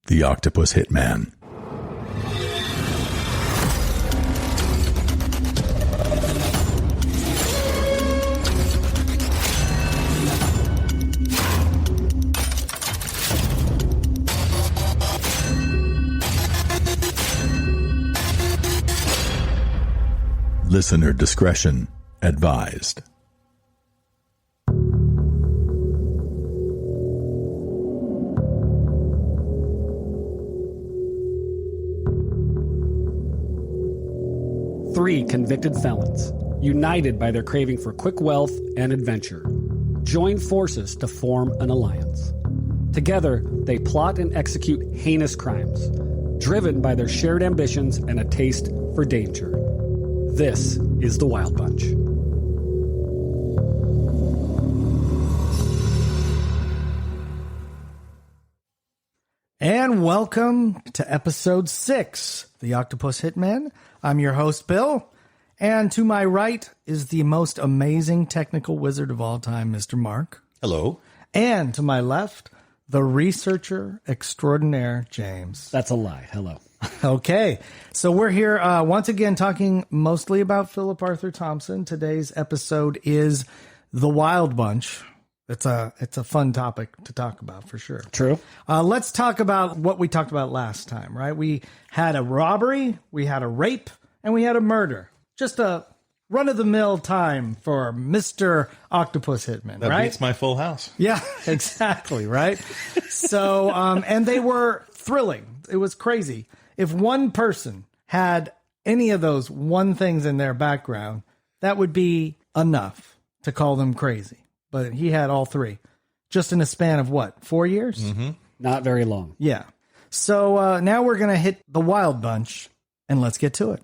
The Octopus Hitman. Listener discretion advised. Three convicted felons, united by their craving for quick wealth and adventure, join forces to form an alliance. Together, they plot and execute heinous crimes, driven by their shared ambitions and a taste for danger. This is the Wild Bunch. And welcome to episode 6, The Octopus Hitman. I'm your host, Bill. And to my right is the most amazing technical wizard of all time, Mr. Mark. Hello. And to my left, the researcher extraordinaire, James. That's a lie. Hello. Okay, so we're here once again talking mostly about Phillip Arthur Thompson. Today's episode is The Wild Bunch. It's a fun topic to talk about for sure. True. Let's talk about what we talked about last time, right? We had a robbery, we had a rape, and we had a murder. Just a run-of-the-mill time for Mr. Octopus Hitman, that right? beats my Full House. Yeah, exactly, right? So, and they were thrilling. It was crazy. If one person had any of those one things in their background, that would be enough to call them crazy. But he had all three, just in a span of what, 4 years? Mm-hmm. Not very long. Yeah. So now we're going to hit the Wild Bunch, and let's get to it.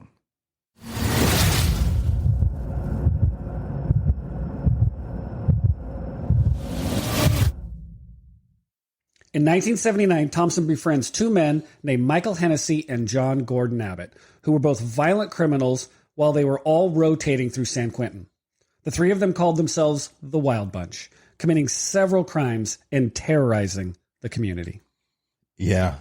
In 1979, Thompson befriends two men named Michael Hennessy and John Gordon Abbott, who were both violent criminals while they were all rotating through San Quentin. The three of them called themselves the Wild Bunch, committing several crimes and terrorizing the community. Yeah,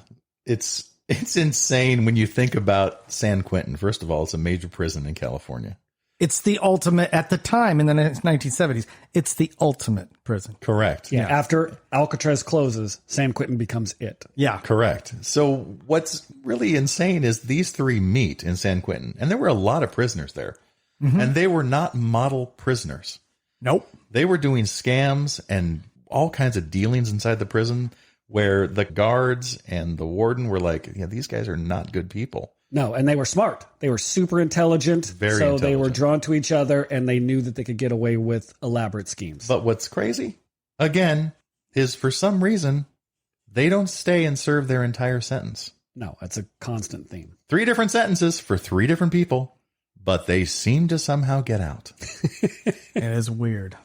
it's insane when you think about San Quentin. First of all, it's a major prison in California. It's the ultimate, at the time in the 1970s, it's the ultimate prison. Correct. Yeah. After Alcatraz closes, San Quentin becomes it. Yeah. Correct. So what's really insane is these three meet in San Quentin, and there were a lot of prisoners there. Mm-hmm. And they were not model prisoners. Nope. They were doing scams and all kinds of dealings inside the prison where the guards and the warden were like, yeah, these guys are not good people. No, and they were smart. They were super intelligent. Very so intelligent. They were drawn to each other, and they knew that they could get away with elaborate schemes. But what's crazy, again, is for some reason, they don't stay and serve their entire sentence. No, that's a constant theme. 3 different sentences for 3 different people, but they seem to somehow get out. It is weird.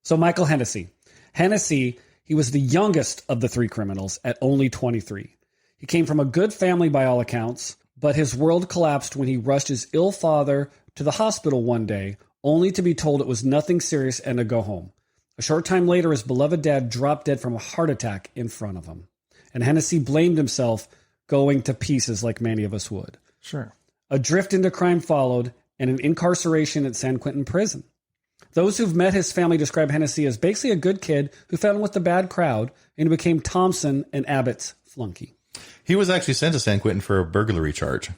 So Michael Hennessy. Hennessy, he was the youngest of the 3 criminals at only 23. He came from a good family by all accounts, but his world collapsed when he rushed his ill father to the hospital one day, only to be told it was nothing serious and to go home. A short time later, his beloved dad dropped dead from a heart attack in front of him. And Hennessy blamed himself, going to pieces like many of us would. Sure. A drift into crime followed, and an incarceration at San Quentin prison. Those who've met his family describe Hennessy as basically a good kid who fell in with the bad crowd and became Thompson and Abbott's flunky. He was actually sent to San Quentin for a burglary charge.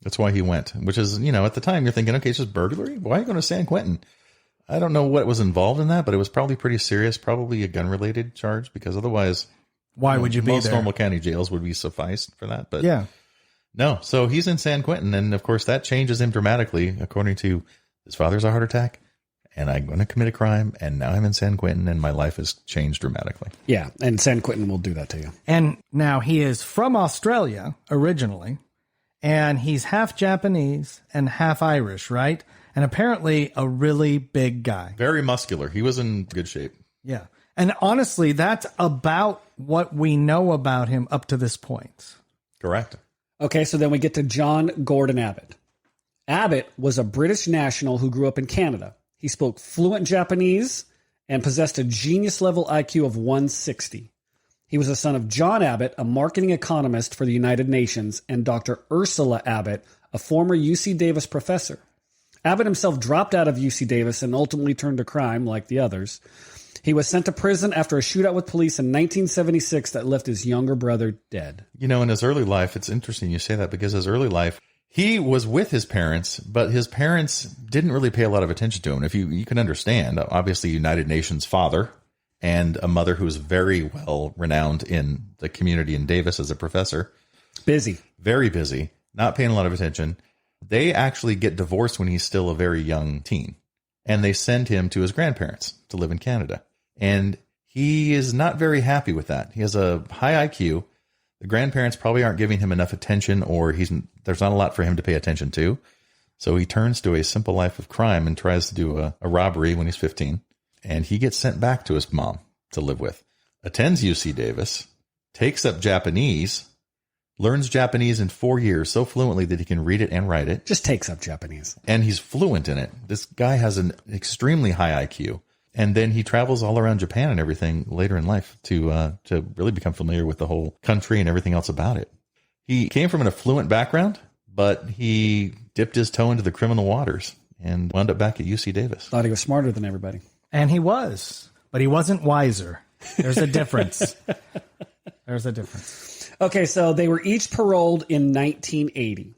That's why he went, which is, at the time you're thinking, okay, it's just burglary? Why are you going to San Quentin? I don't know what was involved in that, but it was probably pretty serious, probably a gun-related charge, because otherwise, why would you be most there? normal county jails would be sufficed for that. But yeah. No, so he's in San Quentin, and of course that changes him dramatically, according to his father's a heart attack, and I'm going to commit a crime, and now I'm in San Quentin, and my life has changed dramatically. Yeah, and San Quentin will do that to you. And now he is from Australia originally, and he's half Japanese and half Irish, right? And apparently a really big guy. Very muscular. He was in good shape. Yeah. And honestly, that's about what we know about him up to this point. Correct. Okay, so then we get to John Gordon Abbott. Abbott was a British national who grew up in Canada. He spoke fluent Japanese and possessed a genius-level IQ of 160. He was the son of John Abbott, a marketing economist for the United Nations, and Dr. Ursula Abbott, a former UC Davis professor. Abbott himself dropped out of UC Davis and ultimately turned to crime like the others. He was sent to prison after a shootout with police in 1976 that left his younger brother dead. You know, in his early life, it's interesting you say that because his early life, he was with his parents, but his parents didn't really pay a lot of attention to him. If you can understand, obviously United Nations father and a mother who was very well renowned in the community in Davis as a professor. Busy. Very busy, not paying a lot of attention. They actually get divorced when he's still a very young teen, and they send him to his grandparents to live in Canada. And he is not very happy with that. He has a high IQ. The grandparents probably aren't giving him enough attention, or there's not a lot for him to pay attention to. So he turns to a simple life of crime and tries to do a robbery when he's 15. And he gets sent back to his mom to live with. Attends UC Davis, takes up Japanese, learns Japanese in 4 years so fluently that he can read it and write it. Just takes up Japanese. And he's fluent in it. This guy has an extremely high IQ. And then he travels all around Japan and everything later in life to really become familiar with the whole country and everything else about it. He came from an affluent background, but he dipped his toe into the criminal waters and wound up back at UC Davis. Thought he was smarter than everybody. And he was, but he wasn't wiser. There's a difference. There's a difference. Okay, so they were each paroled in 1980.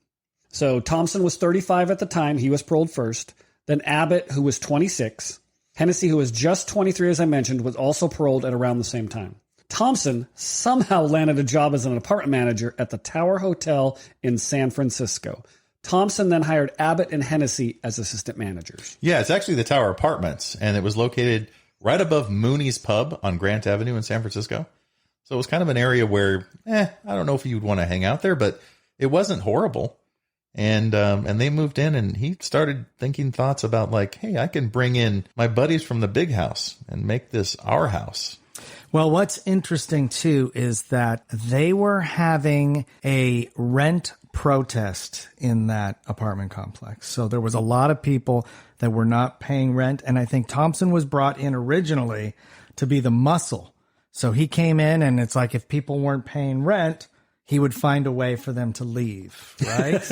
So Thompson was 35 at the time. He was paroled first. Then Abbott, who was 26. Hennessy, who was just 23, as I mentioned, was also paroled at around the same time. Thompson somehow landed a job as an apartment manager at the Tower Hotel in San Francisco. Thompson then hired Abbott and Hennessy as assistant managers. Yeah, it's actually the Tower Apartments, and it was located right above Mooney's Pub on Grant Avenue in San Francisco. So it was kind of an area where, I don't know if you'd want to hang out there, but it wasn't horrible. And they moved in, and he started thinking thoughts about like, hey, I can bring in my buddies from the big house and make this our house. Well, what's interesting, too, is that they were having a rent protest in that apartment complex. So there was a lot of people that were not paying rent. And I think Thompson was brought in originally to be the muscle. So he came in, and it's like if people weren't paying rent, he would find a way for them to leave, right?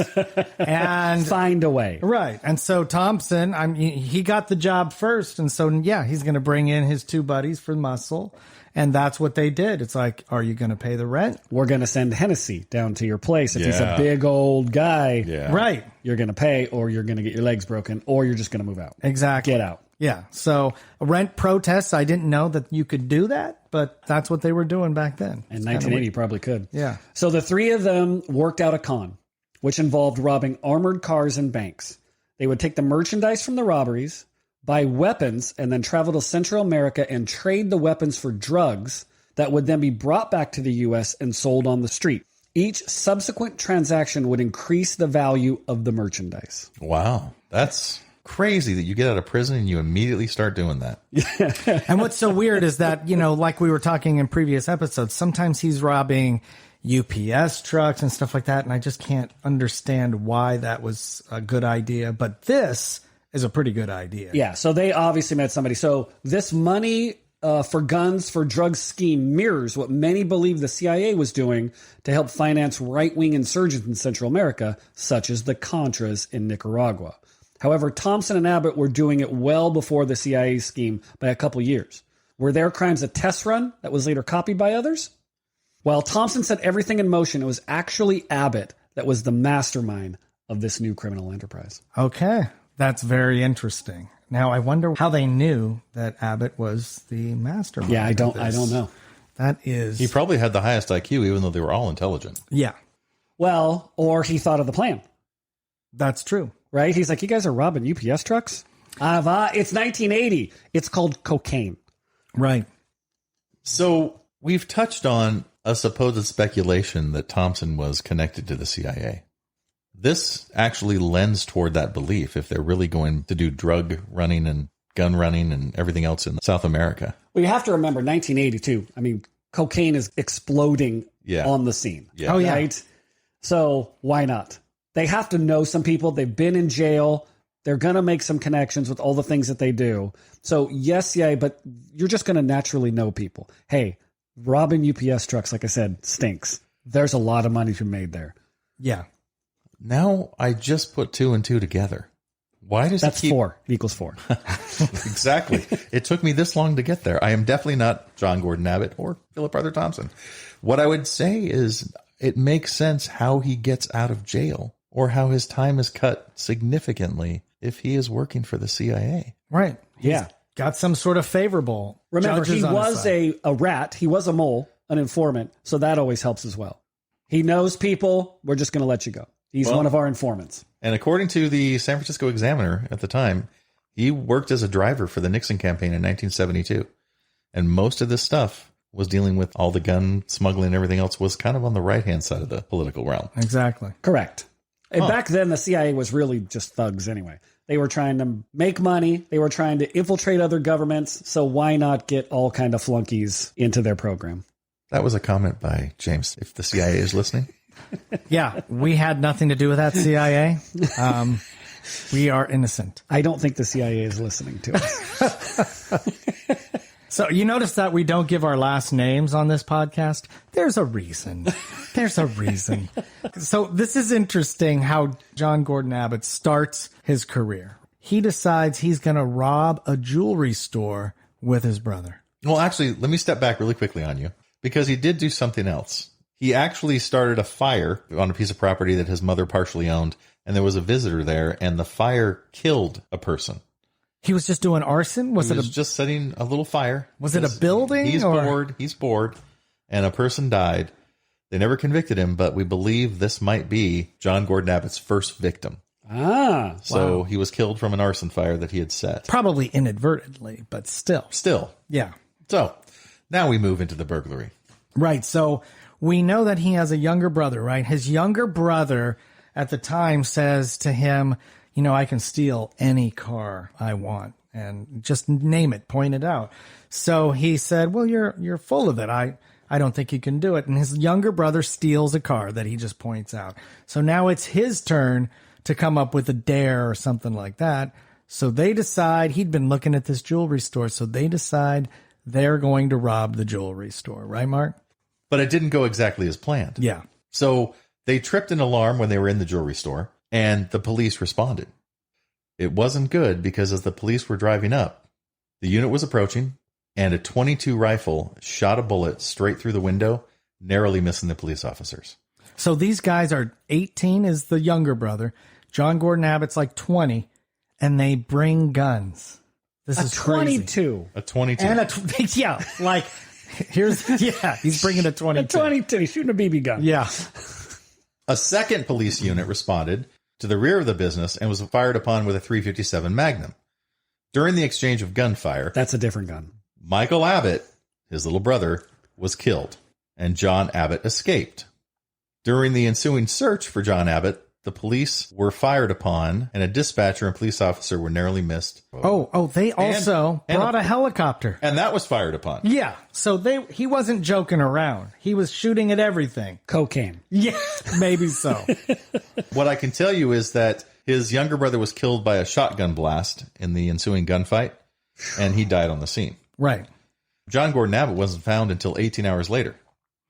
And find a way. Right. And so Thompson, he got the job first. And so, yeah, he's going to bring in his two buddies for muscle. And that's what they did. It's like, are you going to pay the rent? We're going to send Hennessy down to your place. If he's a big old guy, right, you're going to pay, or you're going to get your legs broken, or you're just going to move out. Exactly. Get out. Yeah. So rent protests, I didn't know that you could do that, but that's what they were doing back then. In 1980, you probably could. Yeah. So the three of them worked out a con, which involved robbing armored cars and banks. They would take the merchandise from the robberies, buy weapons, and then travel to Central America and trade the weapons for drugs that would then be brought back to the U.S. and sold on the street. Each subsequent transaction would increase the value of the merchandise. Wow. That's crazy that you get out of prison and you immediately start doing that. And what's so weird is that, like we were talking in previous episodes, sometimes he's robbing UPS trucks and stuff like that, and I just can't understand why that was a good idea. But this is a pretty good idea. Yeah, so they obviously met somebody. So this money for guns for drugs scheme mirrors what many believe the CIA was doing to help finance right-wing insurgents in Central America, such as the Contras in Nicaragua. However, Thompson and Abbott were doing it well before the CIA scheme by a couple years. Were their crimes a test run that was later copied by others? While Thompson set everything in motion, it was actually Abbott that was the mastermind of this new criminal enterprise. Okay, that's very interesting. Now, I wonder how they knew that Abbott was the mastermind. Yeah, I don't know. That is... He probably had the highest IQ, even though they were all intelligent. Yeah. Well, or he thought of the plan. That's true. Right? He's like, you guys are robbing UPS trucks? It's 1980. It's called cocaine. Right. So we've touched on a supposed speculation that Thompson was connected to the CIA. This actually lends toward that belief if they're really going to do drug running and gun running and everything else in South America. Well, you have to remember 1982. I mean, cocaine is exploding on the scene. Yeah. Oh, yeah. Right? So why not? They have to know some people. They've been in jail. They're going to make some connections with all the things that they do. So yes, but you're just going to naturally know people. Hey, Robbing UPS trucks, like I said, stinks. There's a lot of money to be made there. Yeah. Now I just put 2 and 2 together. Why does That's it keep... 4. It equals 4. Exactly. It took me this long to get there. I am definitely not John Gordon Abbott or Phillip Arthur Thompson. What I would say is it makes sense how he gets out of jail or how his time is cut significantly if he is working for the CIA. Right. Yeah. Got some sort of favorable. Remember, judges he on his was side. a rat. He was a mole, an informant. So that always helps as well. He knows people. We're just going to let you go. He's one of our informants. And according to the San Francisco Examiner at the time, he worked as a driver for the Nixon campaign in 1972. And most of this stuff was dealing with all the gun smuggling and everything else was kind of on the right-hand side of the political realm. Exactly. Correct. And back then, the CIA was really just thugs anyway. They were trying to make money. They were trying to infiltrate other governments. So why not get all kind of flunkies into their program? That was a comment by James, if the CIA is listening. Yeah, we had nothing to do with that, CIA. We are innocent. I don't think the CIA is listening to us. So you notice that we don't give our last names on this podcast? There's a reason. There's a reason. So this is interesting how John Gordon Abbott starts his career. He decides he's going to rob a jewelry store with his brother. Well, actually, let me step back really quickly on you because he did do something else. He actually started a fire on a piece of property that his mother partially owned, and there was a visitor there, and the fire killed a person. He was just doing arson? He was just setting a little fire. Was it a building? He's bored, and a person died. They never convicted him, but we believe this might be John Gordon Abbott's first victim. Ah. So he was killed from an arson fire that he had set. Probably inadvertently, but still. Yeah. So now we move into the burglary. Right. So we know that he has a younger brother, right? His younger brother at the time says to him, you know, I can steal any car I want and just name it, point it out. So he said, well, you're full of it. I don't think you can do it. And his younger brother steals a car that he just points out. So now it's his turn to come up with a dare or something like that. So they decide, he'd been looking at this jewelry store. So they decide they're going to rob the jewelry store. Right, Mark? But it didn't go exactly as planned. Yeah. So they tripped an alarm when they were in the jewelry store, and the police responded. It wasn't good because as the police were driving up, the unit was approaching, and a .22 rifle shot a bullet straight through the window, narrowly missing the police officers. So these guys are 18 is the younger brother. John Gordon Abbott's like 20, and they bring guns. This is crazy. 22. A 22. And yeah, like he's bringing a 22. A 22. He's shooting a BB gun. Yeah. A second police unit responded to the rear of the business and was fired upon with a .357 Magnum. During the exchange of gunfire, That's a different gun. Michael Abbott, his little brother, was killed, and John Abbott escaped. During the ensuing search for John Abbott, the police were fired upon, and a dispatcher and police officer were narrowly missed. They also brought a helicopter. And that was fired upon. Yeah. So he wasn't joking around. He was shooting at everything. Cocaine. Yeah, maybe so. What I can tell you is that his younger brother was killed by a shotgun blast in the ensuing gunfight, and he died on the scene. Right. John Gordon Abbott wasn't found until 18 hours later.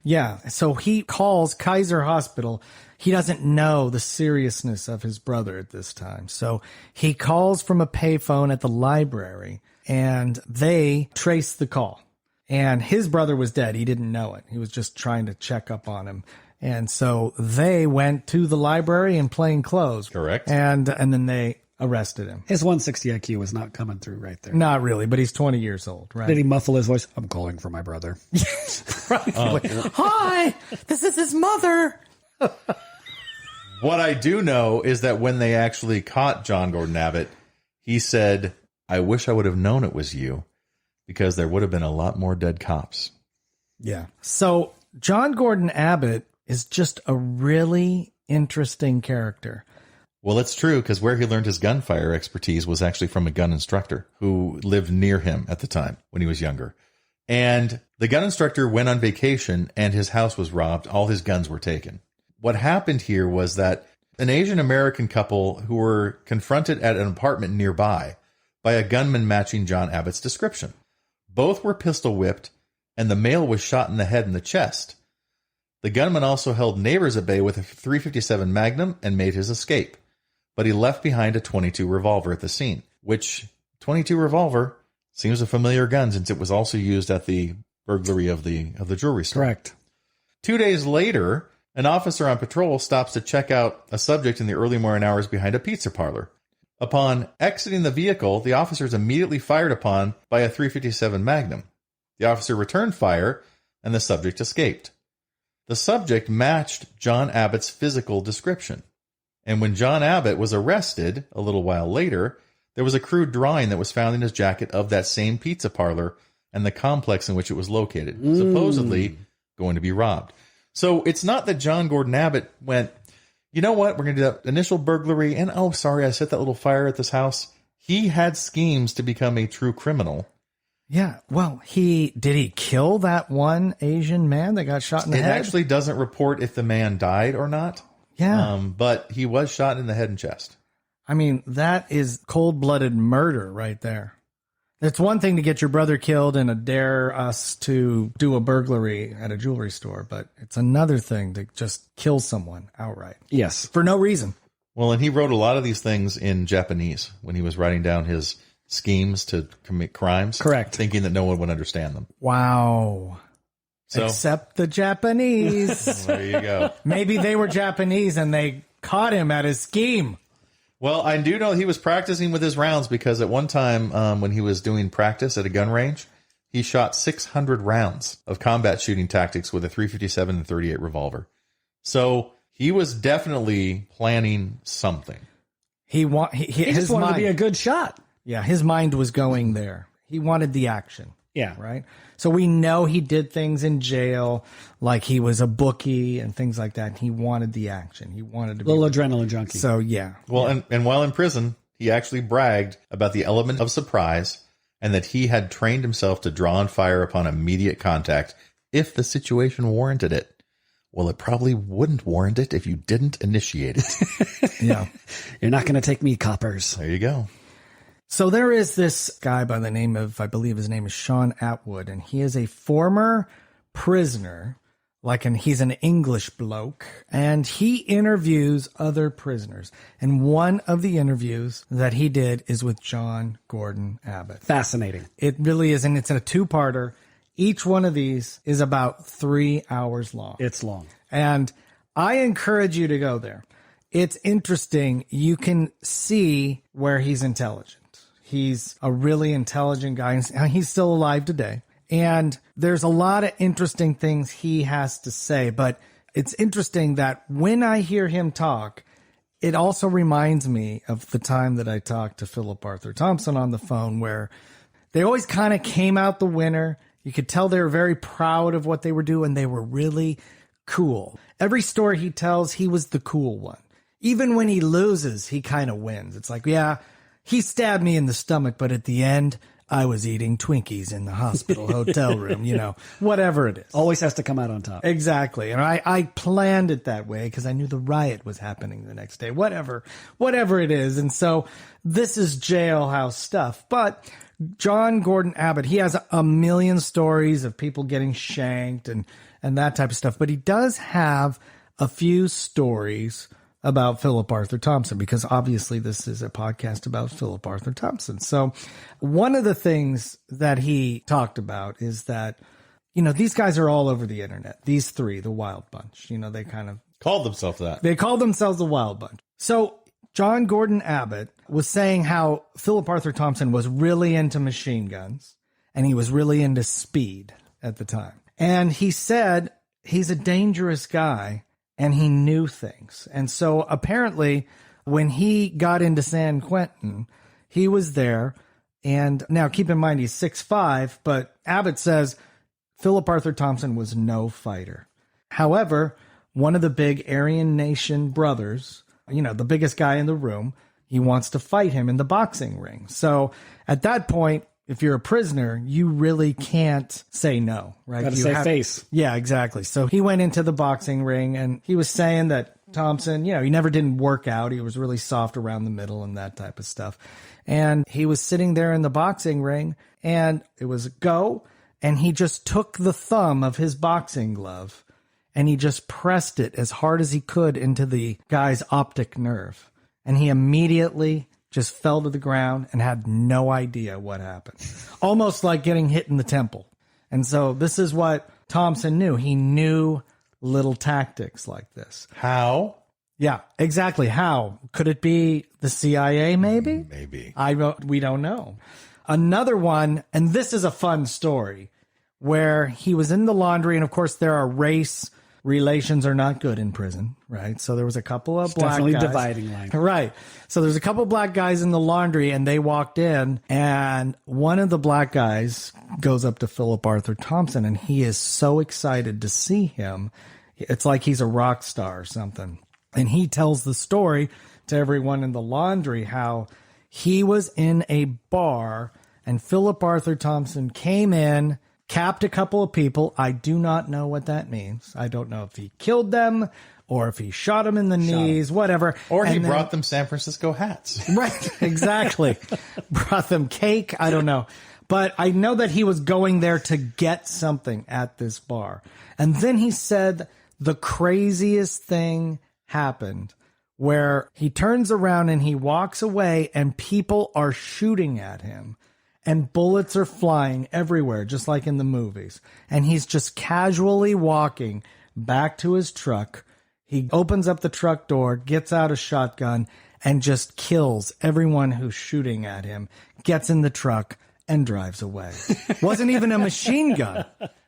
Yeah. So he calls Kaiser Hospital. He doesn't know the seriousness of his brother at this time. So he calls from a payphone at the library, and they trace the call. And his brother was dead. He didn't know it. He was just trying to check up on him. And so they went to the library in plain clothes. Correct. And then they arrested him. His 160 IQ was not coming through right there. Not really, but he's 20 years old, right? Did he muffle his voice? I'm calling for my brother. Right. Hi, this is his mother. What I do know is that when they actually caught John Gordon Abbott, he said, I wish I would have known it was you, because there would have been a lot more dead cops. Yeah. So John Gordon Abbott is just a really interesting character. Well, it's true, because where he learned his gunfire expertise was actually from a gun instructor who lived near him at the time when he was younger. And the gun instructor went on vacation, and his house was robbed. All his guns were taken. What happened here was that an Asian American couple who were confronted at an apartment nearby by a gunman matching John Abbott's description. Both were pistol whipped, and the male was shot in the head and the chest. The gunman also held neighbors at bay with a .357 Magnum and made his escape, but he left behind a .22 revolver at the scene, which .22 revolver seems a familiar gun since it was also used at the burglary of the jewelry store. Correct. 2 days later, an officer on patrol stops to check out a subject in the early morning hours behind a pizza parlor. Upon exiting the vehicle, the officer is immediately fired upon by a .357 Magnum. The officer returned fire, and the subject escaped. The subject matched John Abbott's physical description. And when John Abbott was arrested a little while later, there was a crude drawing that was found in his jacket of that same pizza parlor and the complex in which it was located, supposedly going to be robbed. So it's not that John Gordon Abbott went, you know what, we're going to do that initial burglary, and oh, sorry, I set that little fire at this house. He had schemes to become a true criminal. Yeah, well, did he kill that one Asian man that got shot in the head? It actually doesn't report if the man died or not. Yeah. But he was shot in the head and chest. I mean, that is cold-blooded murder right there. It's one thing to get your brother killed and dare us to do a burglary at a jewelry store, but it's another thing to just kill someone outright. Yes. For no reason. Well, and he wrote a lot of these things in Japanese when he was writing down his schemes to commit crimes. Correct. Thinking that no one would understand them. Wow. So, except the Japanese. There you go. Maybe they were Japanese and they caught him at his scheme. Well, I do know he was practicing with his rounds because at one time when he was doing practice at a gun range, he shot 600 rounds of combat shooting tactics with a .357 and .38 revolver. So he was definitely planning something. He just wanted to be a good shot. Yeah, his mind was going there. He wanted the action. Yeah. Right? So we know he did things in jail, like he was a bookie and things like that. He wanted the action. He wanted to be little adrenaline junkie. So, yeah. Well, yeah. And while in prison, he actually bragged about the element of surprise and that he had trained himself to draw and fire upon immediate contact if the situation warranted it. Well, it probably wouldn't warrant it if you didn't initiate it. Yeah. You're not going to take me, coppers. There you go. So there is this guy by the name of, I believe his name is Sean Atwood, and he is a former prisoner, he's an English bloke, and he interviews other prisoners. And one of the interviews that he did is with John Gordon Abbott. Fascinating. It really is, and it's a two-parter. Each one of these is about 3 hours long. It's long. And I encourage you to go there. It's interesting. You can see where he's intelligent. He's a really intelligent guy. He's still alive today. And there's a lot of interesting things he has to say. But it's interesting that when I hear him talk, it also reminds me of the time that I talked to Phillip Arthur Thompson on the phone, where they always kind of came out the winner. You could tell they were very proud of what they were doing. They were really cool. Every story he tells, he was the cool one. Even when he loses, he kind of wins. It's like, yeah, he stabbed me in the stomach, but at the end, I was eating Twinkies in the hospital hotel room, whatever it is. Always has to come out on top. Exactly. And I planned it that way because I knew the riot was happening the next day, whatever it is. And so this is jailhouse stuff. But John Gordon Abbott, he has a million stories of people getting shanked and that type of stuff. But he does have a few stories about Phillip Arthur Thompson, because obviously this is a podcast about Phillip Arthur Thompson. So one of the things that he talked about is that, these guys are all over the internet. These three, the Wild Bunch, they kind of Called themselves that. They called themselves the Wild Bunch. So John Gordon Abbott was saying how Phillip Arthur Thompson was really into machine guns and he was really into speed at the time. And he said he's a dangerous guy and he knew things. And so apparently when he got into San Quentin, he was there. And now keep in mind, he's 6'5", but Abbott says Phillip Arthur Thompson was no fighter. However, one of the big Aryan Nation brothers, the biggest guy in the room, he wants to fight him in the boxing ring. So at that point, if you're a prisoner, you really can't say no, right? Got to say face. Yeah, exactly. So he went into the boxing ring and he was saying that Thompson, he never didn't work out. He was really soft around the middle and that type of stuff. And he was sitting there in the boxing ring and it was a go. and he just took the thumb of his boxing glove and he just pressed it as hard as he could into the guy's optic nerve. And he immediately just fell to the ground and had no idea what happened. Almost like getting hit in the temple. And so this is what Thompson knew. He knew little tactics like this. How? Yeah, exactly. How? Could it be the CIA maybe? Maybe. We don't know. Another one, and this is a fun story, where he was in the laundry, and of course there are race relations are not good in prison, right? So there was a couple of black Definitely guys. dividing line. Right. So there's a couple of black guys in the laundry, and they walked in, and one of the black guys goes up to Philip Arthur Thompson, and he is so excited to see him. It's like he's a rock star or something. And he tells the story to everyone in the laundry how he was in a bar and Philip Arthur Thompson came in, capped a couple of people. I do not know what that means. I don't know if he killed them or if he shot them in the knees, whatever. Or he brought them San Francisco hats. Right, exactly. Brought them cake. I don't know. But I know that he was going there to get something at this bar. And then he said the craziest thing happened where he turns around and he walks away and people are shooting at him and bullets are flying everywhere, just like in the movies. And he's just casually walking back to his truck. He opens up the truck door, gets out a shotgun, and just kills everyone who's shooting at him, gets in the truck, and drives away. Wasn't even a machine gun,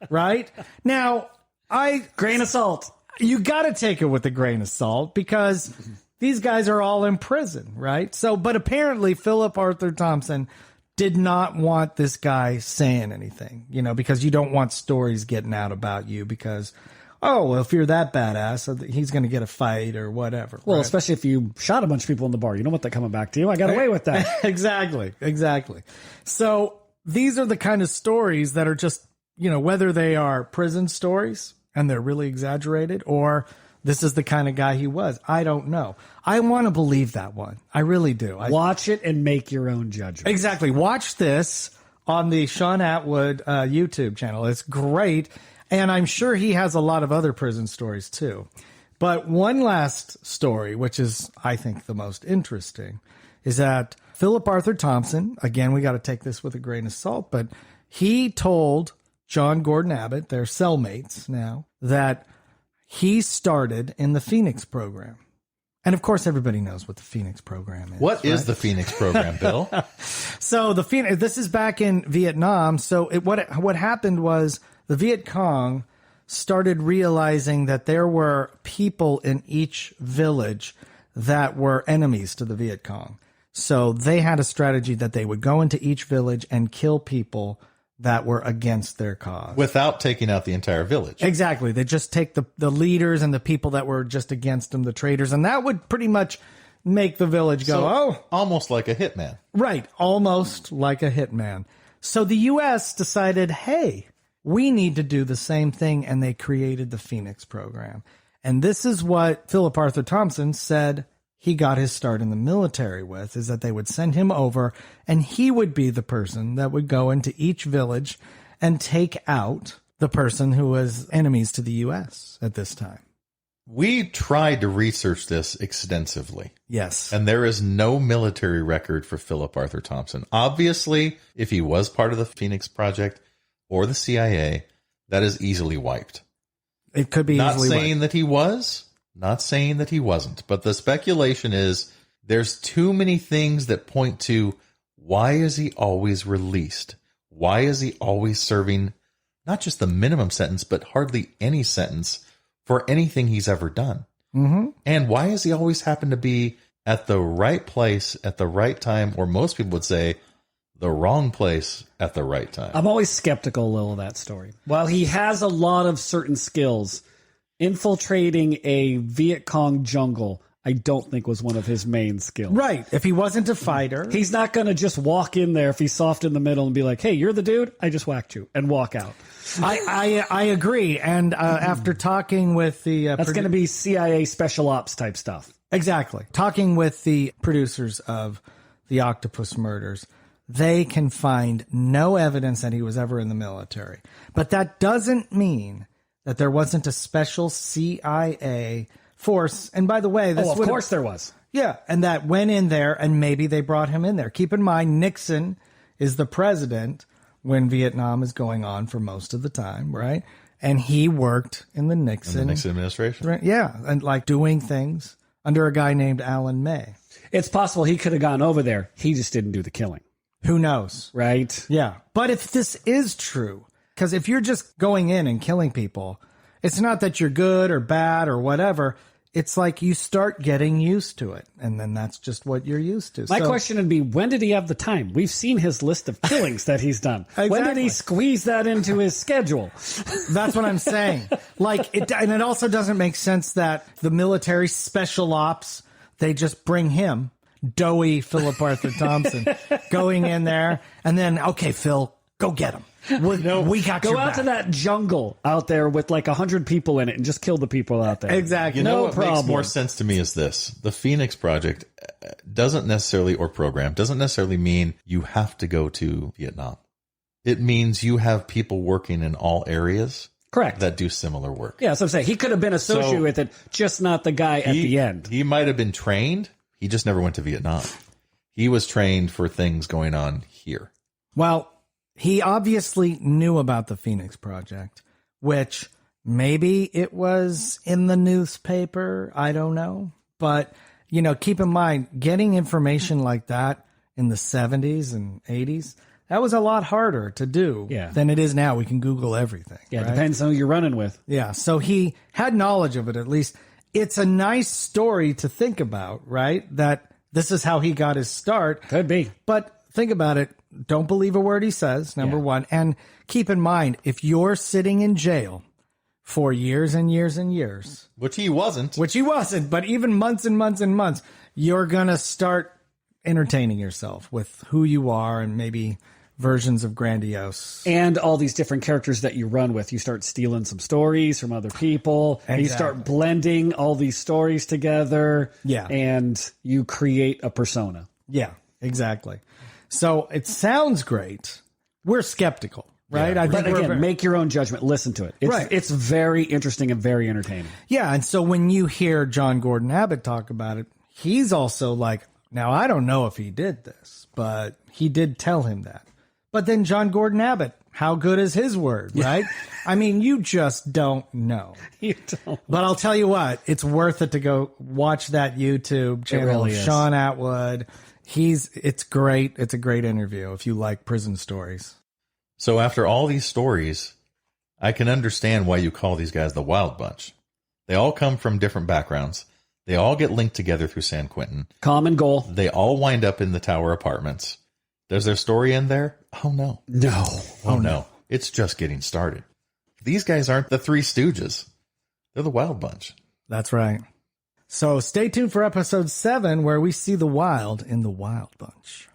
right? Now, Grain of salt. you got to take it with a grain of salt because these guys are all in prison, right? So, but apparently Philip Arthur Thompson did not want this guy saying anything, because you don't want stories getting out about you because, oh, well, if you're that badass, he's going to get a fight or whatever. Well, right? especially if you shot a bunch of people in the bar. You don't want that coming back to you. I got away with that. Exactly. So these are the kind of stories that are just, whether they are prison stories and they're really exaggerated or this is the kind of guy he was. I don't know. I want to believe that one. I really do. Watch it and make your own judgment. Exactly. Watch this on the Sean Atwood YouTube channel. It's great. And I'm sure he has a lot of other prison stories too. But one last story, which is, I think, the most interesting, is that Philip Arthur Thompson, again, we got to take this with a grain of salt, but he told John Gordon Abbott, their cellmates now, that he started in the Phoenix program. And of course, everybody knows what the Phoenix program is. What is the Phoenix program, Bill? So the Phoenix, this is back in Vietnam. So what happened was the Viet Cong started realizing that there were people in each village that were enemies to the Viet Cong. So they had a strategy that they would go into each village and kill people that were against their cause. Without taking out the entire village. Exactly. They just take the leaders and the people that were just against them, the traitors, and that would pretty much make the village go, almost like a hitman. Right. Almost like a hitman. So the U.S. decided, hey, we need to do the same thing, and they created the Phoenix program. And this is what Philip Arthur Thompson said he got his start in the military with, is that they would send him over and he would be the person that would go into each village and take out the person who was enemies to the U.S. at this time. We tried to research this extensively. Yes. And there is no military record for Philip Arthur Thompson. Obviously, if he was part of the Phoenix Project or the CIA, that is easily wiped. It could be not easily saying wiped. that he was. Not saying that he wasn't, but the speculation is there's too many things that point to why is he always released? Why is he always serving not just the minimum sentence, but hardly any sentence for anything he's ever done? Mm-hmm. And why does he always happen to be at the right place at the right time, or most people would say the wrong place at the right time? I'm always skeptical a little of that story. While he has a lot of certain skills, infiltrating a Viet Cong jungle, I don't think was one of his main skills. Right. If he wasn't a fighter. He's not going to just walk in there if he's soft in the middle and be like, hey, you're the dude, I just whacked you, and walk out. I agree. And after talking with the... That's going to be CIA special ops type stuff. Exactly. Talking with the producers of the Octopus Murders, they can find no evidence that he was ever in the military. But that doesn't mean that there wasn't a special CIA force. And by the way, this of course there was. Yeah, and that went in there, and maybe they brought him in there. Keep in mind, Nixon is the president when Vietnam is going on for most of the time, right? And he worked in the Nixon administration. Yeah, and like doing things under a guy named Alan May. It's possible he could have gone over there. He just didn't do the killing. Who knows? Right? Yeah. But if this is true, because if you're just going in and killing people, it's not that you're good or bad or whatever. It's like you start getting used to it, and then that's just what you're used to. My question would be, when did he have the time? We've seen his list of killings that he's done. Exactly. When did he squeeze that into his schedule? That's what I'm saying. And it also doesn't make sense that the military special ops, they just bring him, doughy Phillip Arthur Thompson, going in there, and then, okay, Phil, go get him. We got Go your out back. to that jungle out there with like 100 people in it and just kill the people out there. Exactly. You know No what problem. makes more sense to me is this. The Phoenix Project doesn't necessarily mean you have to go to Vietnam. It means you have people working in all areas. Correct. That do similar work. Yeah, so I'm saying he could have been associated with it, just not the guy at the end. He might have been trained. He just never went to Vietnam. He was trained for things going on here. Well, he obviously knew about the Phoenix Project, which maybe it was in the newspaper. I don't know. But, keep in mind, getting information like that in the 70s and 80s, that was a lot harder to do than it is now. We can Google everything. Yeah, right? Depends on who you're running with. Yeah, so he had knowledge of it at least. It's a nice story to think about, right? That this is how he got his start. Could be. But think about it. Don't believe a word he says, number one. And keep in mind, if you're sitting in jail for years and years and years. Which he wasn't. But even months and months and months, you're going to start entertaining yourself with who you are and maybe versions of grandiose. And all these different characters that you run with. You start stealing some stories from other people. Exactly. And you start blending all these stories together. Yeah. And you create a persona. Yeah, exactly. So it sounds great. We're skeptical, right? Yeah. But again, make your own judgment. Listen to it. It's very interesting and very entertaining. Yeah, and so when you hear John Gordon Abbott talk about it, he's also like, now I don't know if he did this, but he did tell him that. But then John Gordon Abbott, how good is his word, right? I mean, you just don't know. You don't. But I'll tell you what, it's worth it to go watch that YouTube channel really of is. Sean Atwood. It's great. It's a great interview if you like prison stories. So after all these stories, I can understand why you call these guys the Wild Bunch. They all come from different backgrounds. They all get linked together through San Quentin. Common goal. They all wind up in the Tower Apartments. There's their story in there? Oh, no. No. Oh, no. It's just getting started. These guys aren't the Three Stooges. They're the Wild Bunch. That's right. So stay tuned for episode 7 where we see the wild in the Wild Bunch.